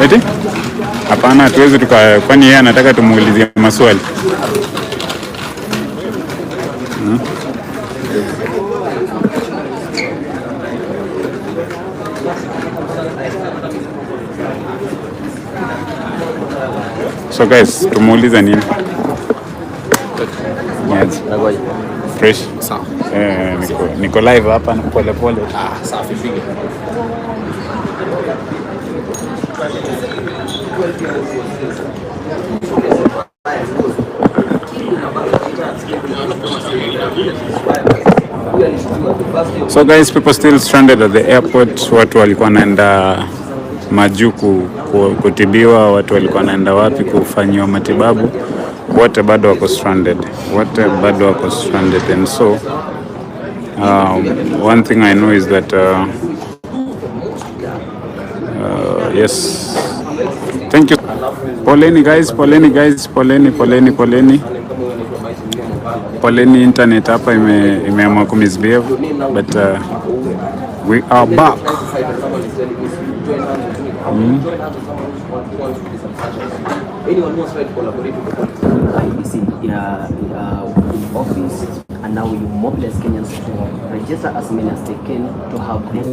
Eti? Hapana, hatuwezi kwani yeye anataka tumuulizie maswali. So guys, tumuuliza nini? Yes. Fresh. Sawa. Niko live hapa na pole pole. Safi fige. So guys, people still stranded at the airport. Watu walikuwa naenda Majuku kutibiwa, watu walikuwa naenda wapi kufanyiwa matibabu, wote bado wako stranded, and so one thing I know is that yes, thank you. Poleni guys, poleni, internet hapa imeamua kumisbehave, but we are back. Anyone wants to collaborate with the office, and now you mobilize Kenyans to register as many as they can to have their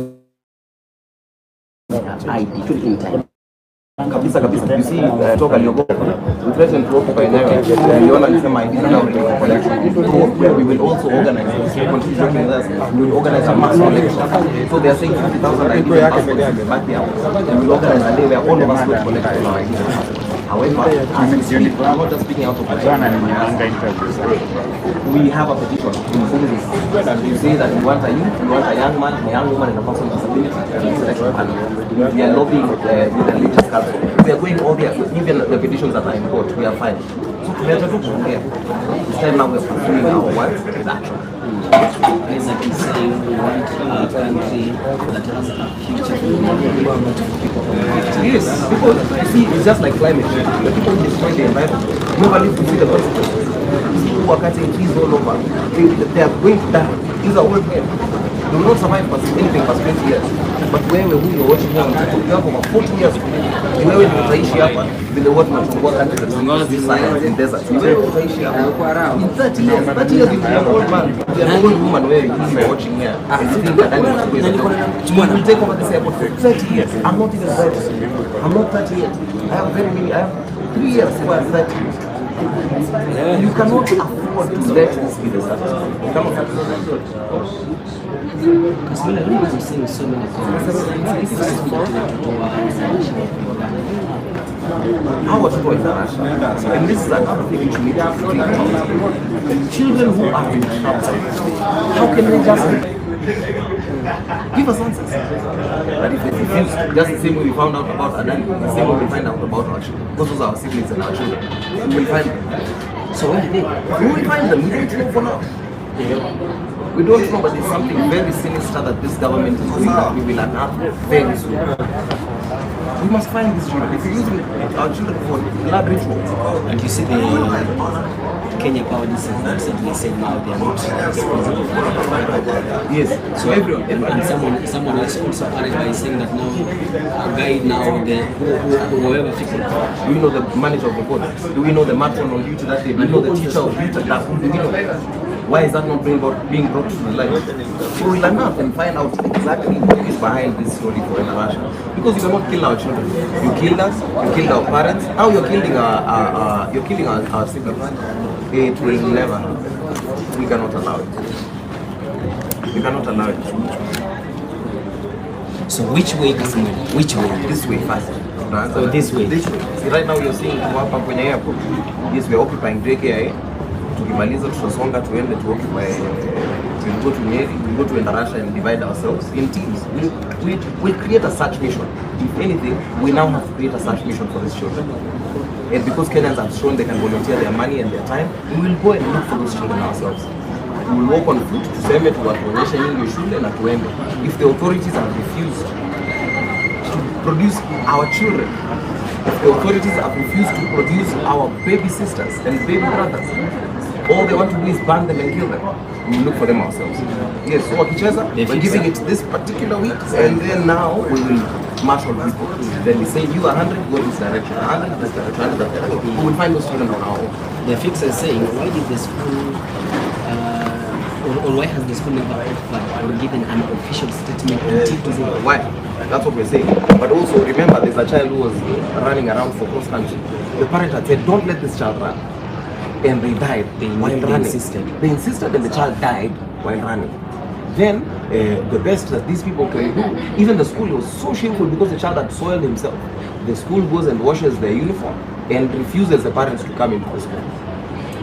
ID in time. Kabisa. You see, toka niogopa. We threatened to occupy Nairobi. Niliona nisema ID now we will also organize. Continue working with us. We will organize a mass collection. So they are saying 50,000 ID back there. And we will organize a day where all of us will collect our ID. However, as we speak, we are not just speaking out of we have a petition in Congress that you say that we want a youth, we want a young man, a young woman, and a person with disability and a selection panel. We are lobbying with the religious council. We are going all there. Even the petitions that are in court, we are fine. So we are just here. This time now we are pursuing our words with action. Basically saying we want a country that has a future for people. Yes, because you see, it's just like climate change. The people who destroy the environment never live to see the consequences. People who are cutting trees all over, they are going to die. These are old men. They will not survive for anything past 20 years. But wewe who you're watching here on TikTok, you have over 40 years. Wewe ndio utaishi hapa vile watu wanachukua country that this science in deserts. Wewe utaishi hapa in 30 years. 30 years if you're an old man, you're an old woman where you're watching here. And you think that you will take over this airport for 30 years. I'm not even 30. I'm not 30 yet. I have 3 years if I'm 30. You cannot afford to let this be the status. You cannot afford to. Kasmuel, I know you're saying so many things. How was it international? And this is another thing which we need to think about. Children who are in trouble, how can we just give us answers? But if they refuse, just the same way we found out about Adani, the same way we find out about our children, because those are our siblings and our children, we will find them. So where are they? We will find them. We don't know for now. We don't know, but there's something very sinister that this government is doing that we will unearth very soon. We must find these children. If you're using our children for blood rituals. And you see the Kenya Power recently said now they are not responsible for it. Yes. So everyone. And someone else also added by saying that now a guide now whoever people. Do we know the manager of the board? Do we know the matron on duty that day? Do we know the teacher of duty that do we know? Why is that not being brought to the light? So we'll unearth and find out exactly what is behind this story for Russia. Because you cannot kill our children. You killed us, you killed our parents, now you're killing our siblings. It will never happen. We cannot allow it. We cannot allow it. So which way, Kasmuel? Which way? This way first. So this way? This way. See, right now you're seeing hapa kwenye airport. Yes, we're occupying Jkia. Tukimaliza tutasonga tuende to occupy. We'll go to Nyeri, we'll go to Endarasha and divide ourselves in teams. We'll create a search mission. If anything, we now have to create a search mission for these children. And because Kenyans have shown they can volunteer their money and their time, we will go and look for those children ourselves. We will walk on foot, tuseme tuwatuonyeshe nyingi shule na tuende. If the authorities have refused to produce our children, if the authorities have refused to produce our baby sisters and baby brothers, all they want to do is ban them and kill them. We will look for them ourselves. Yes, so Wakicheza, we're giving it this particular week, and then now we will marshal people. Then we say, you 100, go in this direction, 100 this direction, 100 that direction. We will find those children on our own. The fix is saying, why did the school, or why has the school never offered or given an official statement to say why? That's what we're saying. But also remember, there's a child who was running around for cross country. The parent had said, don't let this child run. And they died while running. They insisted and the child died while running. Then the best that these people can do, even the school was so shameful because the child had soiled himself. The school goes and washes their uniform and refuses the parents to come into the school.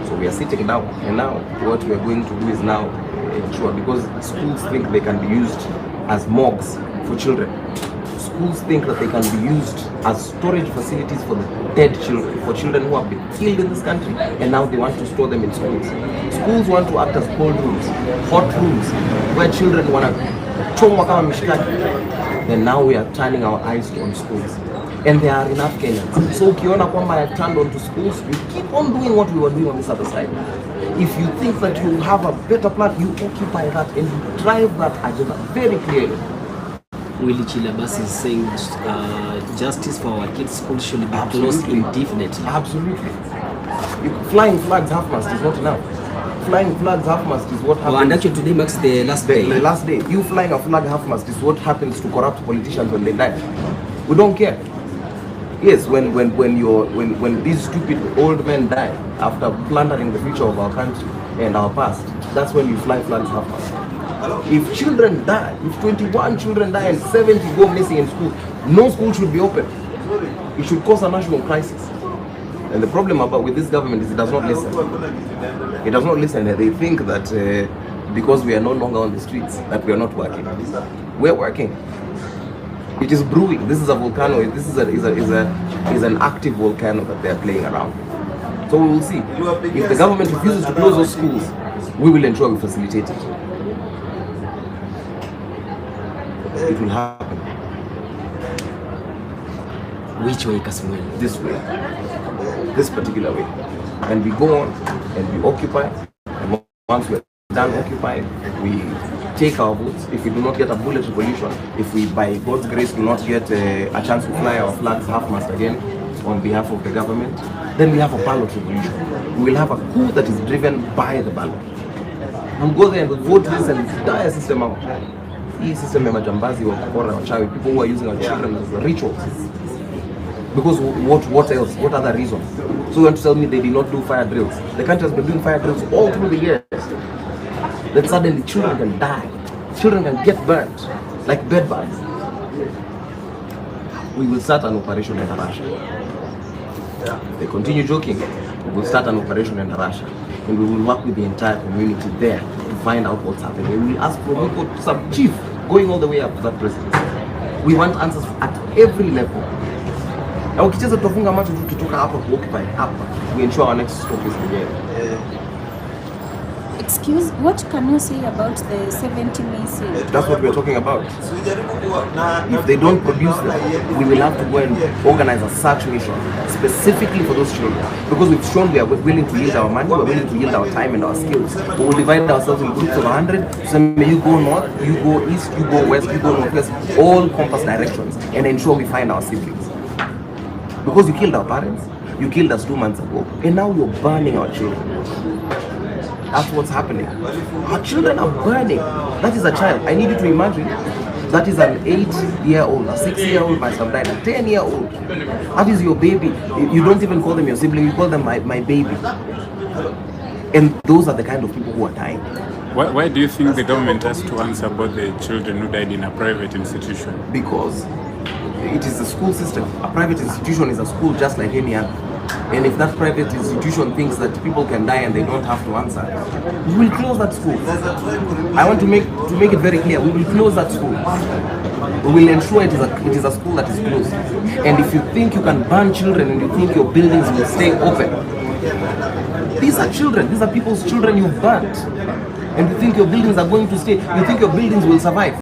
So we are sitting now, and now what we are going to do is now ensure, because schools think they can be used as morgues for children. Schools think that they can be used as storage facilities for the dead children, for children who have been killed in this country, and now they want to store them in schools. Schools want to act as cold rooms, hot rooms, where children want to chomwa kama mishikaki. Then now we are turning our eyes on schools. And there are enough Kenyans. So ukiona kwamba I turned on to schools, we keep on doing what we were doing on this other side. If you think that you have a better plan, you occupy that and you drive that agenda very clearly. Willie Chilabas is saying justice for our kids' school should be closed indefinitely. Absolutely. Flying flags half-mast is not enough. Flying flags half-mast is what happens. And actually today marks the last day. The last day. You flying a flag half-mast is what happens to corrupt politicians when they die. We don't care. Yes, when these stupid old men die after plundering the future of our country and our past, that's when you fly flags half-mast. If children die, if 21 children die and 70 go missing in school, no school should be open. It should cause a national crisis. And the problem with this government is it does not listen. It does not listen. They think that because we are no longer on the streets, that we are not working. We are working. It is brewing. This is a volcano. This is an active volcano that they are playing around. So we will see. If the government refuses to close those schools, we will ensure we facilitate it. It will happen. Which way, Kasmuel? This way. This particular way. And we go on and we occupy. And once we're done occupying, we take our votes. If we do not get a bullet revolution, if we, by God's grace, do not get a chance to fly our flags half-mast again on behalf of the government, then we have a ballot revolution. We will have a coup that is driven by the ballot. We'll go there and we'll vote this and entire system out. This system of majambazi or wachawi, people who are using our children as rituals. Because what else? What other reason? So you want to tell me they did not do fire drills? The country has been doing fire drills all through the years. Then suddenly children can die. Children can get burnt like bed bugs. We will start an operation in Russia. They continue joking. We will start an operation in Russia. And we will work with the entire community there to find out what's happening. We will ask for some chief going all the way up to that presidency. We want answers at every level. Na ukicheza tutafunga macho tukitoka hapa kuoccupy hapa. We ensure our next stop is Nigeria. Excuse, what can you say about the 70 missing? That's what we're talking about. If they don't produce them, we will have to go and organize a search mission specifically for those children. Because we've shown we are willing to yield our money, we're willing to yield our time and our skills. We will divide ourselves in groups of 100. So you go north, you go east, you go west, you go northwest, all compass directions, and ensure we find our siblings. Because you killed our parents, you killed us 2 months ago, and now you're burning our children. That's what's happening. Our children are burning. That is a child. I need you to imagine that is an 8-year-old, a 6-year-old, by some time, a 10-year-old. That is your baby. You don't even call them your sibling, you call them my baby. And those are the kind of people who are dying. Why do you think the government has to answer about the children who died in a private institution? Because it is the school system. A private institution is a school just like any other. And if that private institution thinks that people can die and they don't have to answer, we will close that school. I want to make it very clear, we will close that school. We will ensure it is a school that is closed. And if you think you can ban children and you think your buildings will stay open, these are children, these are people's children you've burnt. And you think your buildings are going to stay, you think your buildings will survive.